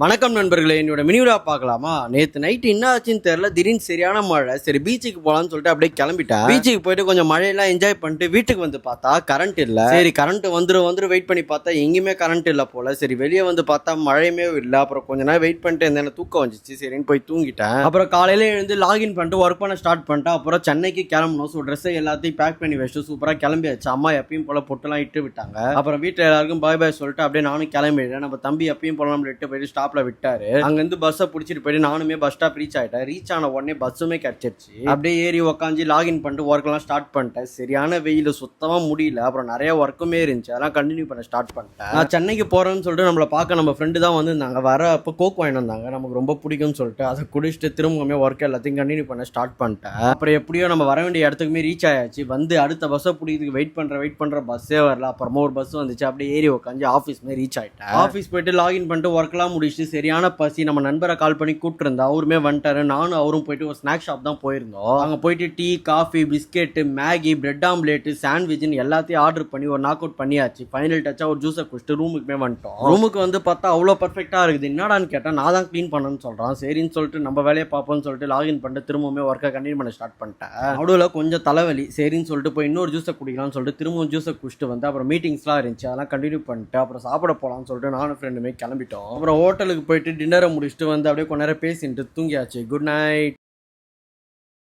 வணக்கம் நண்பர்களே, என்னோட மினிவிழா பார்க்கலாமா? நேற்று நைட்டு என்ன ஆச்சுன்னு தெரியல, திடீர்னு சரியான மழை. சரி பீச்சுக்கு போகலான்னு சொல்லிட்டு அப்படியே கிளம்பிட்டேன். பீச்சுக்கு போயிட்டு கொஞ்சம் மழையெல்லாம் என்ஜாய் பண்ணிட்டு வீட்டுக்கு வந்து பார்த்தா கரண்ட் இல்லை. சரி கரண்ட் வந்துரும் வெயிட் பண்ணி பார்த்தா எங்கேயுமே கரண்ட் இல்லை போல. சரி வெளியே வந்து பார்த்தா மழையுமே இல்லை. அப்புறம் கொஞ்ச நேரம் வெயிட் பண்ணிட்டு இருந்தேன், தூக்கம் வந்துச்சு. சரின்னு போய் தூங்கிட்டேன். அப்புறம் காலையில எழுந்து லாகின் பண்ணிட்டு ஒர்க் பண்ண ஸ்டார்ட் பண்ணிட்டேன். அப்புறம் சென்னைக்கு கிளம்பணும். ஸோ ட்ரெஸ்ஸை எல்லாத்தையும் பேக் பண்ணி வச்சுட்டு சூப்பராக கிளம்பியாச்சு. அம்மா எப்பயும் போல பொட்டெல்லாம் இட்டு விட்டாங்க. அப்புறம் வீட்டில் எல்லாருக்கும் பாய் பாய் சொல்லிட்டு அப்படியே நானும் கிளம்பிடுறேன். நம்ம தம்பி எப்பயும் போல நம்ம இட்டு போயிட்டு ஸ்டாப்ல விட்டாரு. அங்கிருந்து பஸ்ஸை பிடிச்சிட்டு போயிட்டு நானுமே பஸ் ஸ்டாப் ரீச் ஆயிட்டேன். ரீச் ஆன உடனே பஸ்ஸுமே கிடைச்சிருச்சு. அப்படியே ஏறி உட்காந்து லாகின் பண்ணிட்டு ஒர்க் எல்லாம் ஸ்டார்ட் பண்ணிட்டேன். சரியான வெயில், சுத்தமா முடியல. அப்புறம் நிறைய ஒர்க்குமே இருந்துச்சு, அதெல்லாம் கண்டினியூ பண்ண ஸ்டார்ட் பண்ணிட்டேன். நான் சென்னைக்கு போறேன்னு சொல்லிட்டு நம்மளை பார்க்க நம்ம ஃப்ரெண்டு தான் வந்து நாங்க வர அப்போ கோக் வாங்கிட்டு வந்தாங்க. நமக்கு ரொம்ப பிடிக்கும்னு சொல்லிட்டு அதை குடிச்சிட்டு திரும்பவுமே ஒர்க் எல்லாத்தையும் கண்டினியூ பண்ண ஸ்டார்ட் பண்ணிட்டேன். அப்புறம் எப்படியோ நம்ம வர வேண்டிய இடத்துக்குமே ரீச் ஆயாச்சு. வந்து அடுத்த பஸ்ஸை பிடிக்கிறதுக்கு வெயிட் பண்ற பஸ்ஸே வரல. அப்புறமா ஒரு பஸ் வந்துச்சு. அப்படியே ஏறி உட்காந்து ஆஃபீஸ்மே ரீச் ஆயிட்டேன். ஆஃபீஸ் போயிட்டு லாகின் பண்ணிட்டு ஒர்க்லாம் முடிச்சுட்டு சரியான பசி. நம்ம நண்பரை கால் பண்ணி கூப்பிட்டு இருந்தா அவருமே வந்துட்டாரு. நானும் அவரும் போயிட்டு ஒரு ஸ்நாக் ஷாப் தான் போயிருந்தோம். அங்க போயிட்டு tea, coffee, biscuit, Maggi, bread omelette, சாண்ட்விச்னு எல்லாத்தையும் ஆர்டர் பண்ணி ஒரு நாக் அவுட் பண்ணியாச்சு. ஃபைனல் டச்சா ஒரு ஜூஸை குடிச்சிட்டு ரூமுக்குமே வந்துட்டோம். ரூமுக்கு வந்து பார்த்தா அவ்வளோ பர்ஃபெக்டா இருக்குது. என்னடான்னு கேட்டா நான் தான் க்ளீன் பண்ணணும்னு சொல்றான். சரின்னு சொல்லிட்டு நம்ம வேலையை பார்ப்போம்னு சொல்லிட்டு லாகின் பண்ணிட்டு திரும்பவுமே ஒர்க்கை கண்டினியூ பண்ண ஸ்டார்ட் பண்ணிட்டேன். நடுவில் கொஞ்சம் தலைவலி. சரின்னு சொல்லிட்டு போய் இன்னொரு ஜூஸை குடிக்கலாம்னு சொல்லிட்டு திரும்பவும் ஜூஸை குடிச்சிட்டு வந்து அப்புறம் மீட்டிங்ஸ்லாம் இருந்துச்சு, அதெல்லாம் கண்டினியூ பண்ணிட்டு அப்புறம் சாப்பிட போகலாம்னு சொல்லிட்டு நானும் ஃப்ரெண்டுமே கிளம்பிட்டோம். அப்புறம் ஹோட்டலுக்கு போயிட்டு டின்னரை முடிச்சுட்டு வந்து அப்படியே கொஞ்ச நேரம் பேசிட்டு தூங்கியாச்சு. Good night.